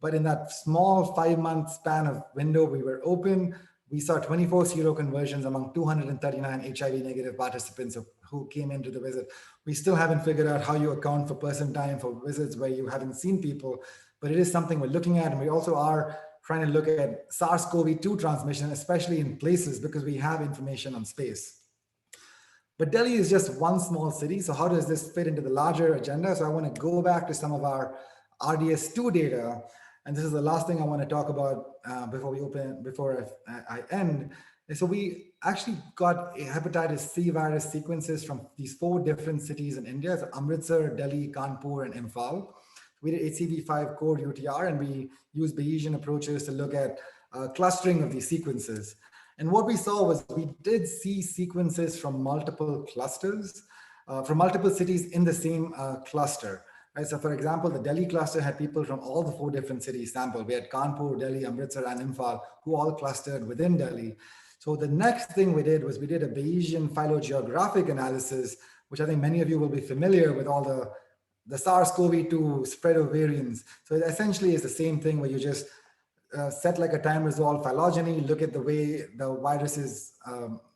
But in that small 5-month span of window we were open, we saw 24 seroconversions among 239 HIV negative participants who came into the visit. We still haven't figured out how you account for person time for visits where you haven't seen people, but it is something we're looking at. And we also are trying to look at SARS-CoV-2 transmission, especially in places because we have information on space. But Delhi is just one small city. So how does this fit into the larger agenda? So I want to go back to some of our RDS2 data. And this is the last thing I want to talk about before I end. So we actually got hepatitis C virus sequences from these 4 different cities in India: so Amritsar, Delhi, Kanpur, and Imphal. We did HCV5 core UTR, and we used Bayesian approaches to look at clustering of these sequences. And what we saw was we did see sequences from multiple clusters, from multiple cities in the same cluster. Right? So for example, the Delhi cluster had people from all the 4 different cities sampled. We had Kanpur, Delhi, Amritsar, and Imphal, who all clustered within Delhi. So the next thing we did was we did a Bayesian phylogeographic analysis, which I think many of you will be familiar with, all the SARS-CoV-2 spread of variants. So it essentially is the same thing where you just set like a time-resolved phylogeny, look at the way the viruses,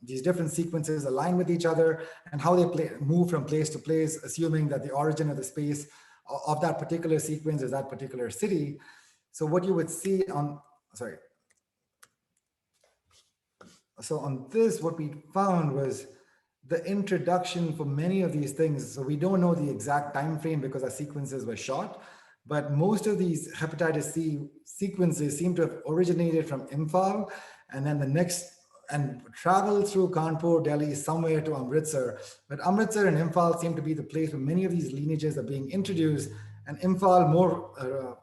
these different sequences align with each other and how they move from place to place, assuming that the origin of the space of that particular sequence is that particular city. So what you would see on, so on this, what we found was the introduction for many of these things. So we don't know the exact time frame because our sequences were short, but most of these hepatitis C sequences seem to have originated from Imphal and then and traveled through Kanpur, Delhi, somewhere to Amritsar. But Amritsar and Imphal seem to be the place where many of these lineages are being introduced, and Imphal more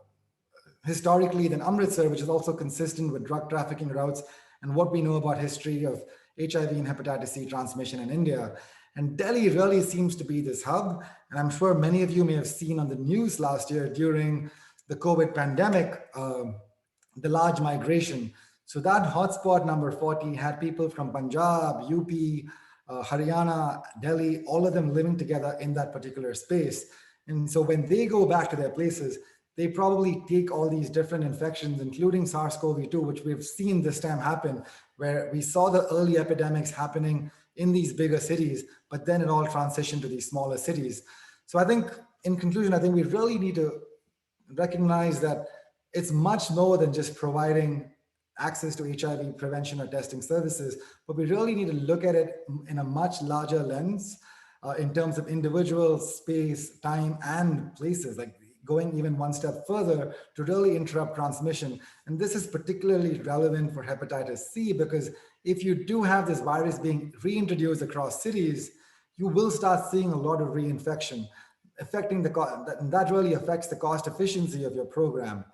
historically than Amritsar, which is also consistent with drug trafficking routes and what we know about history of HIV and hepatitis C transmission in India. And Delhi really seems to be this hub. And I'm sure many of you may have seen on the news last year during the COVID pandemic, the large migration. So that hotspot number 40 had people from Punjab, UP, Haryana, Delhi, all of them living together in that particular space. And so when they go back to their places, they probably take all these different infections, including SARS-CoV-2, which we've seen this time happen, where we saw the early epidemics happening in these bigger cities, but then it all transitioned to these smaller cities. So I think, in conclusion, I think we really need to recognize that it's much more than just providing access to HIV prevention or testing services, but we really need to look at it in a much larger lens in terms of individual space, time, and places, like going even one step further to really interrupt transmission. And this is particularly relevant for hepatitis C, because if you do have this virus being reintroduced across cities, you will start seeing a lot of reinfection, affecting the cost, and that really affects the cost efficiency of your program.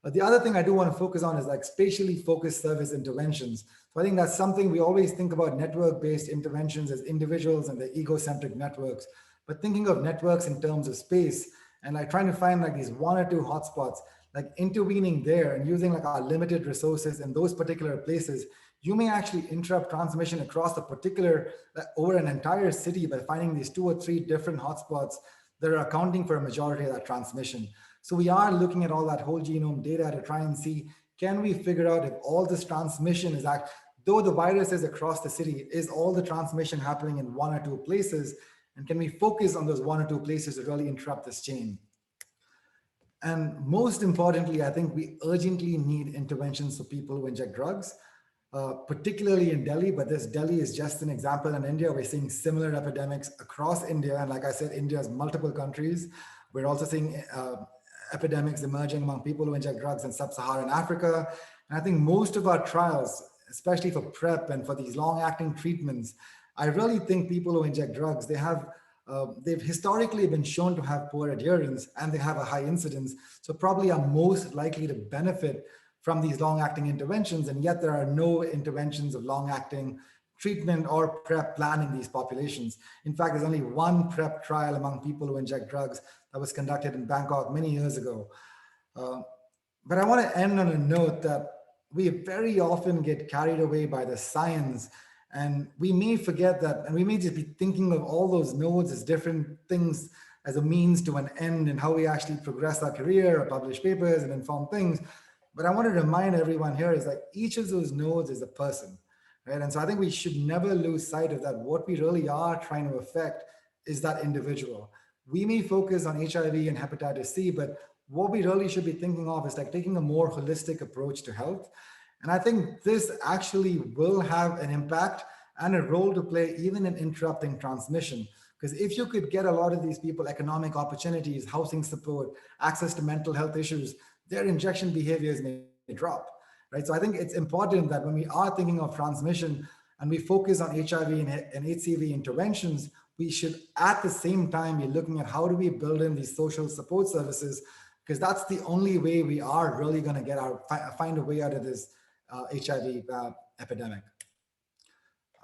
The other thing I do want to focus on is like spatially focused service interventions. So I think that's something we always think about network-based interventions as individuals and the egocentric networks, but thinking of networks in terms of space and like trying to find like these 1 or 2 hotspots, like intervening there and using like our limited resources in those particular places, you may actually interrupt transmission across a particular, over an entire city by finding these 2 or 3 different hotspots that are accounting for a majority of that transmission. So we are looking at all that whole genome data to try and see, can we figure out if all this transmission is though the virus is across the city, is all the transmission happening in 1 or 2 places? And can we focus on those 1 or 2 places to really interrupt this chain? And most importantly, I think we urgently need interventions for people who inject drugs, particularly in Delhi, but Delhi is just an example. In India, we're seeing similar epidemics across India. And like I said, India has multiple countries. We're also seeing epidemics emerging among people who inject drugs in sub-Saharan Africa. And I think most of our trials, especially for PrEP and for these long-acting treatments, I really think people who inject drugs, they've historically been shown to have poor adherence and they have a high incidence. So probably are most likely to benefit from these long-acting interventions. And yet there are no interventions of long-acting treatment or PrEP plan in these populations. In fact, there's only one PrEP trial among people who inject drugs that was conducted in Bangkok many years ago. But I want to end on a note that we very often get carried away by the science, and we may forget that, and we may just be thinking of all those nodes as different things as a means to an end and how we actually progress our career or publish papers and inform things. But I want to remind everyone here is that each of those nodes is a person, right? And so I think we should never lose sight of that. What we really are trying to affect is that individual. We may focus on HIV and hepatitis C, but what we really should be thinking of is like taking a more holistic approach to health. And I think this actually will have an impact and a role to play even in interrupting transmission. Because if you could get a lot of these people economic opportunities, housing support, access to mental health issues, their injection behaviors may drop, right? So I think it's important that when we are thinking of transmission and we focus on HIV and HCV interventions, we should at the same time be looking at how do we build in these social support services, because that's the only way we are really going to find a way out of this HIV epidemic.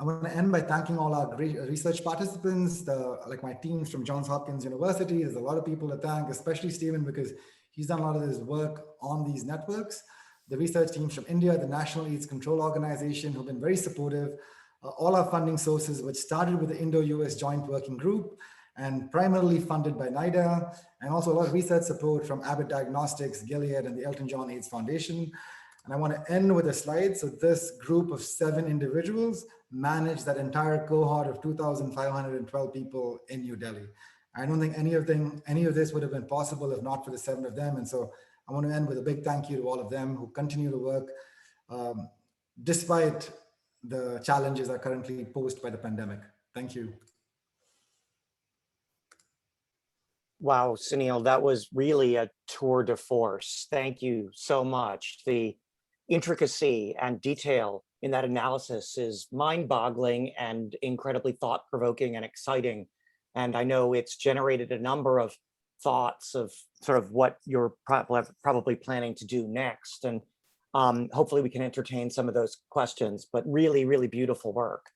I want to end by thanking all our great research participants, like my teams from Johns Hopkins University. There's a lot of people to thank, especially Stephen, because he's done a lot of this work on these networks. The research teams from India, the National AIDS Control Organization, who've been very supportive. All our funding sources, which started with the Indo-US Joint Working Group and primarily funded by NIDA, and also a lot of research support from Abbott Diagnostics, Gilead, and the Elton John AIDS Foundation. And I want to end with a slide. So this group of 7 individuals managed that entire cohort of 2,512 people in New Delhi. I don't think any of this would have been possible if not for the 7 of them. And so I want to end with a big thank you to all of them who continue to work despite the challenges that are currently posed by the pandemic. Thank you. Wow, Sunil, that was really a tour de force. Thank you so much. The intricacy and detail in that analysis is mind-boggling and incredibly thought-provoking and exciting. And I know it's generated a number of thoughts of sort of what you're probably planning to do next. And hopefully we can entertain some of those questions, but really, really beautiful work.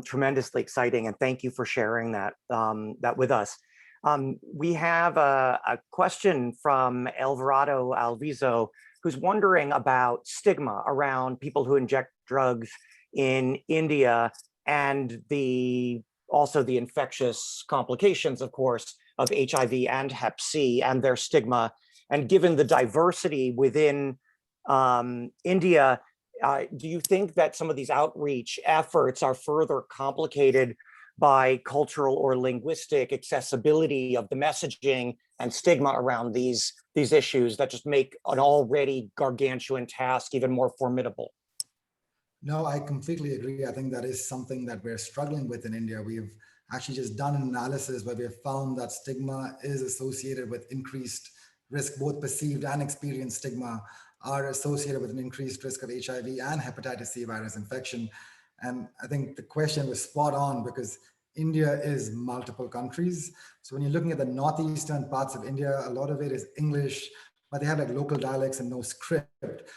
Tremendously exciting. And thank you for sharing that, with us. We have a question from Alvarado Alviso, who's wondering about stigma around people who inject drugs in India and also the infectious complications, of course, of HIV and Hep C and their stigma. And given the diversity within India, do you think that some of these outreach efforts are further complicated by cultural or linguistic accessibility of the messaging and stigma around these issues that just make an already gargantuan task even more formidable? No, I completely agree. I think that is something that we're struggling with in India. We've actually just done an analysis where we have found that stigma is associated with increased risk, both perceived and experienced stigma are associated with an increased risk of HIV and hepatitis C virus infection. And I think the question was spot on because India is multiple countries. So when you're looking at the northeastern parts of India, a lot of it is English, but they have like local dialects and no script.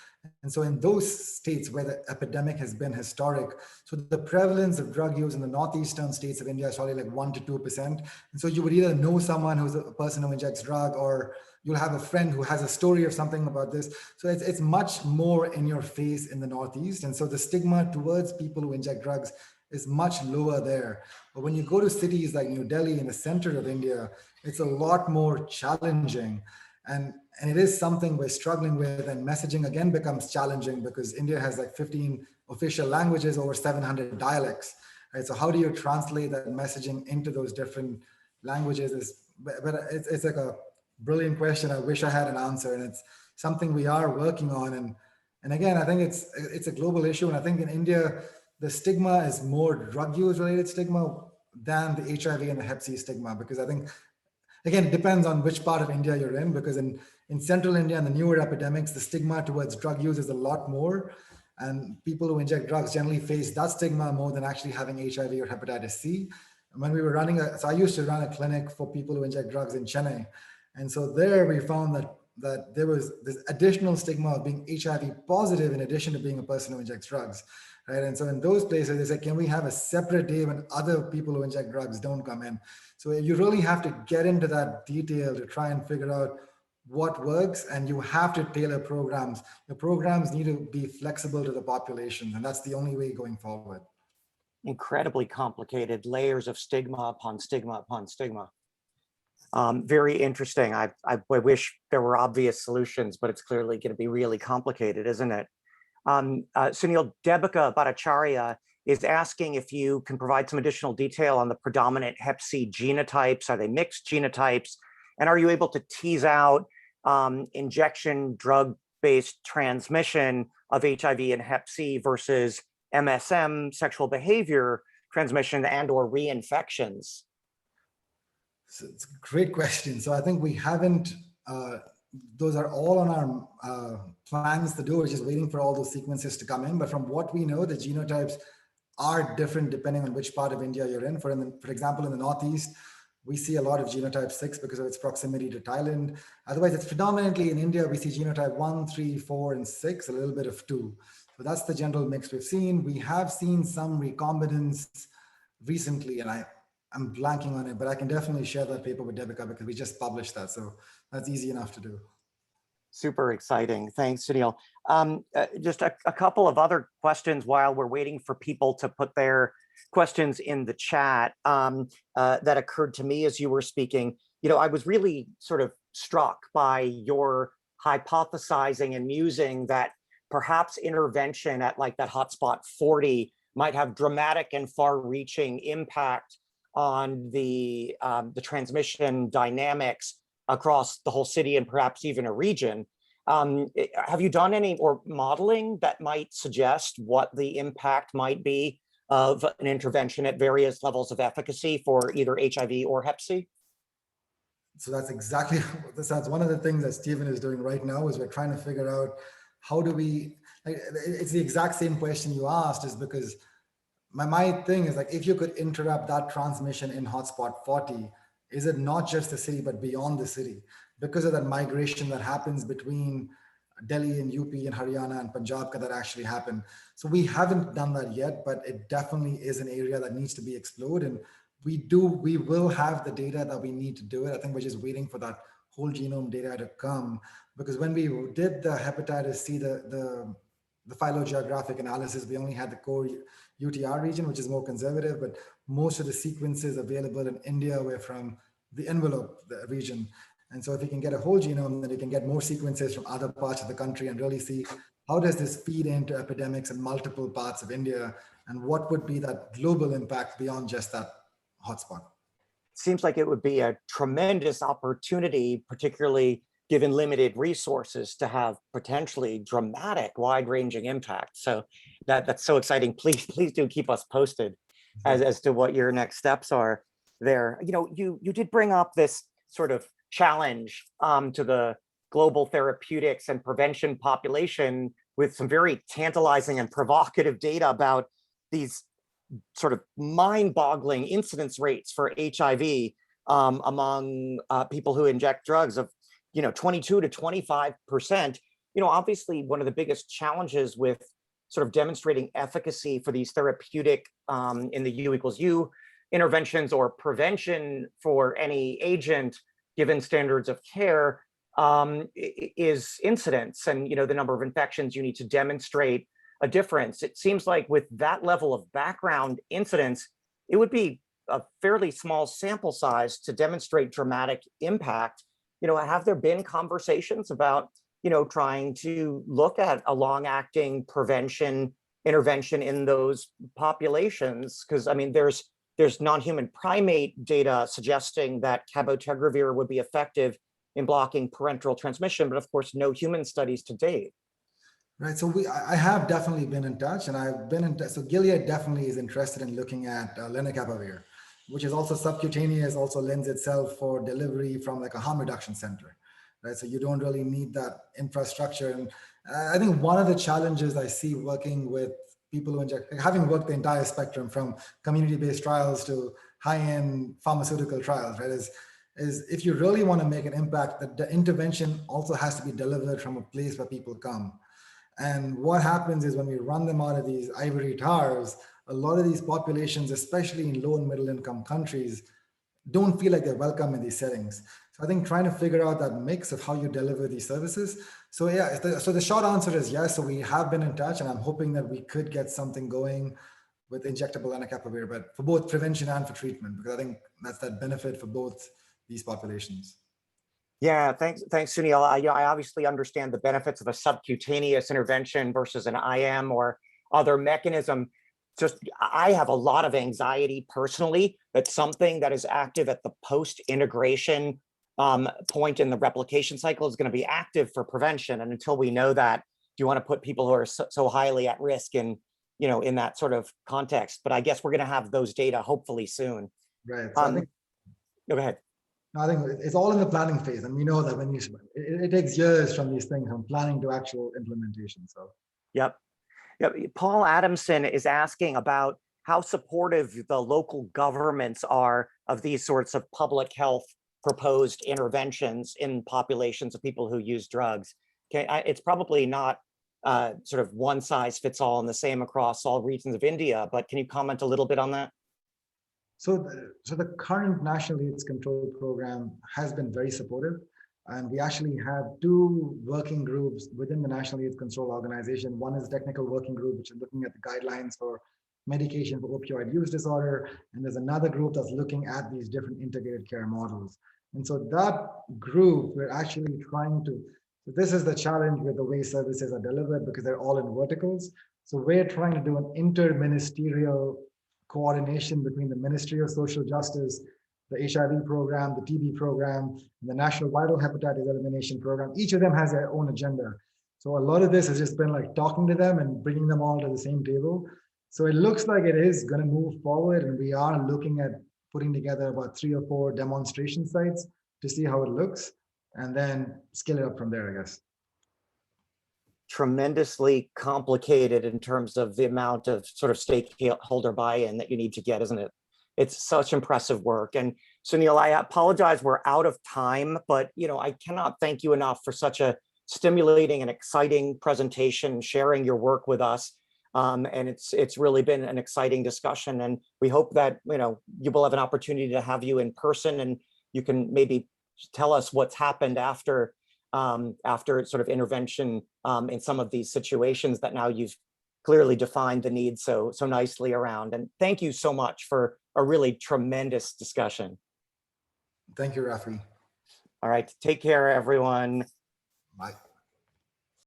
And so in those states where the epidemic has been historic, so the prevalence of drug use in the northeastern states of India is probably like 1 to 2%. And so you would either know someone who's a person who injects drug, or you'll have a friend who has a story of something about this. So it's much more in your face in the Northeast. And so the stigma towards people who inject drugs is much lower there. But when you go to cities like New Delhi in the center of India, it's a lot more challenging. And it is something we're struggling with, and messaging again becomes challenging because India has like 15 official languages, over 700 dialects, right? So how do you translate that messaging into those different languages? But it's like a brilliant question. I wish I had an answer, and it's something we are working on. And again, I think it's a global issue. And I think in India, the stigma is more drug use related stigma than the HIV and the Hep C stigma, because I think, again, it depends on which part of India you're in, because in central India and the newer epidemics, the stigma towards drug use is a lot more. And people who inject drugs generally face that stigma more than actually having HIV or hepatitis C. And when we were running so I used to run a clinic for people who inject drugs in Chennai. And so there we found that there was this additional stigma of being HIV positive in addition to being a person who injects drugs. Right. And so in those places, they say, can we have a separate day when other people who inject drugs don't come in? So you really have to get into that detail to try and figure out what works, and you have to tailor programs. The programs need to be flexible to the population, and that's the only way going forward. Incredibly complicated, layers of stigma upon stigma upon stigma. Very interesting. I wish there were obvious solutions, but it's clearly going to be really complicated, isn't it? Sunil, Debika Bhattacharya is asking if you can provide some additional detail on the predominant Hep C genotypes. Are they mixed genotypes? And are you able to tease out injection drug-based transmission of HIV and Hep C versus MSM, sexual behavior transmission, and or reinfections? So it's a great question. So I think we haven't, those are all on our plans to do. We're just waiting for all those sequences to come in. But from what we know, the genotypes are different depending on which part of India you're in. For example, in the Northeast, we see a lot of genotype 6 because of its proximity to Thailand. Otherwise, it's predominantly in India, we see genotype 1, 3, 4, and 6, a little bit of 2. So that's the general mix we've seen. We have seen some recombinants recently, and I'm blanking on it, but I can definitely share that paper with Debika because we just published that. So that's easy enough to do. Super exciting. Thanks, Sunil. Just a couple of other questions while we're waiting for people to put their questions in the chat that occurred to me as you were speaking. You know, I was really sort of struck by your hypothesizing and musing that perhaps intervention at like that hotspot 40 might have dramatic and far-reaching impact on the transmission dynamics across the whole city and perhaps even a region. Have you done any or modeling that might suggest what the impact might be of an intervention at various levels of efficacy for either HIV or Hep C? So that's exactly, that's one of the things that Stephen is doing right now, is we're trying to figure out how do we, it's the exact same question you asked, is because my thing is like, if you could interrupt that transmission in hotspot 40, is it not just the city, but beyond the city? Because of that migration that happens between Delhi and UP and Haryana and Punjab that actually happen. So we haven't done that yet, but it definitely is an area that needs to be explored. And we will have the data that we need to do it. I think we're just waiting for that whole genome data to come, because when we did the hepatitis C, the the phylogeographic analysis, we only had the core UTR region, which is more conservative, but most of the sequences available in India were from the envelope the region. And so if you can get a whole genome, then you can get more sequences from other parts of the country and really see how does this feed into epidemics in multiple parts of India, and what would be that global impact beyond just that hotspot. Seems like it would be a tremendous opportunity, particularly given limited resources, to have potentially dramatic, wide-ranging impact. So that's so exciting. Please do keep us posted as to what your next steps are there. You know, you did bring up this sort of challenge to the global therapeutics and prevention population with some very tantalizing and provocative data about these sort of mind-boggling incidence rates for HIV among people who inject drugs of 22 to 25%. Obviously one of the biggest challenges with sort of demonstrating efficacy for these therapeutic in the U=U interventions or prevention for any agent given standards of care is incidence and the number of infections you need to demonstrate a difference. It seems like with that level of background incidence, it would be a fairly small sample size to demonstrate dramatic impact. Have there been conversations about, trying to look at a long-acting prevention intervention in those populations? Because I mean, there's non-human primate data suggesting that cabotegravir would be effective in blocking parenteral transmission, but of course, no human studies to date. Right, so I have definitely been in touch, and I've been in touch. So Gilead definitely is interested in looking at lenacapavir, which is also subcutaneous, also lends itself for delivery from like a harm reduction center, right? So you don't really need that infrastructure. And I think one of the challenges I see working with people who inject, having worked the entire spectrum from community-based trials to high-end pharmaceutical trials, right, is if you really want to make an impact, that the intervention also has to be delivered from a place where people come. And what happens is when we run them out of these ivory towers, a lot of these populations, especially in low and middle income countries, don't feel like they're welcome in these settings. So I think trying to figure out that mix of how you deliver these services. So yeah, so the short answer is yes. So we have been in touch, and I'm hoping that we could get something going with injectable lenacapavir, but for both prevention and for treatment, because I think that's that benefit for both these populations. Yeah, thanks, Sunil. I obviously understand the benefits of a subcutaneous intervention versus an IM or other mechanism. Just, I have a lot of anxiety personally that something that is active at the post-integration point in the replication cycle is going to be active for prevention. And until we know that, you want to put people who are so highly at risk in, in that sort of context. But I guess we're going to have those data hopefully soon. Right. So I think, go ahead. I think it's all in the planning phase, and we know that when it takes years from these things, from planning to actual implementation. So, yep. Paul Adamson is asking about how supportive the local governments are of these sorts of public health proposed interventions in populations of people who use drugs. Okay, it's probably not sort of one size fits all and the same across all regions of India, but can you comment a little bit on that? So the current National AIDS Control Program has been very supportive, and we actually have two working groups within the National AIDS Control Organization. One is a technical working group, which is looking at the guidelines for medication for opioid use disorder, and there's another group that's looking at these different integrated care models. And so that group, we're actually trying to, so this is the challenge with the way services are delivered, because they're all in verticals. So we're trying to do an interministerial coordination between the Ministry of Social Justice, the HIV program, the TB program, and the National Viral Hepatitis Elimination Program. Each of them has their own agenda. So a lot of this has just been like talking to them and bringing them all to the same table. So it looks like it is going to move forward, and we are looking at putting together about 3 or 4 demonstration sites to see how it looks, and then scale it up from there, I guess. Tremendously complicated in terms of the amount of sort of stakeholder buy-in that you need to get, isn't it? It's such impressive work. And Sunil, I apologize, we're out of time, but I cannot thank you enough for such a stimulating and exciting presentation, sharing your work with us. And it's really been an exciting discussion. And we hope that you will have an opportunity to have you in person, and you can maybe tell us what's happened after after sort of intervention in some of these situations that now you've clearly defined the need so nicely around. And thank you so much for a really tremendous discussion. Thank you, Rafi. All right, take care, everyone. Bye.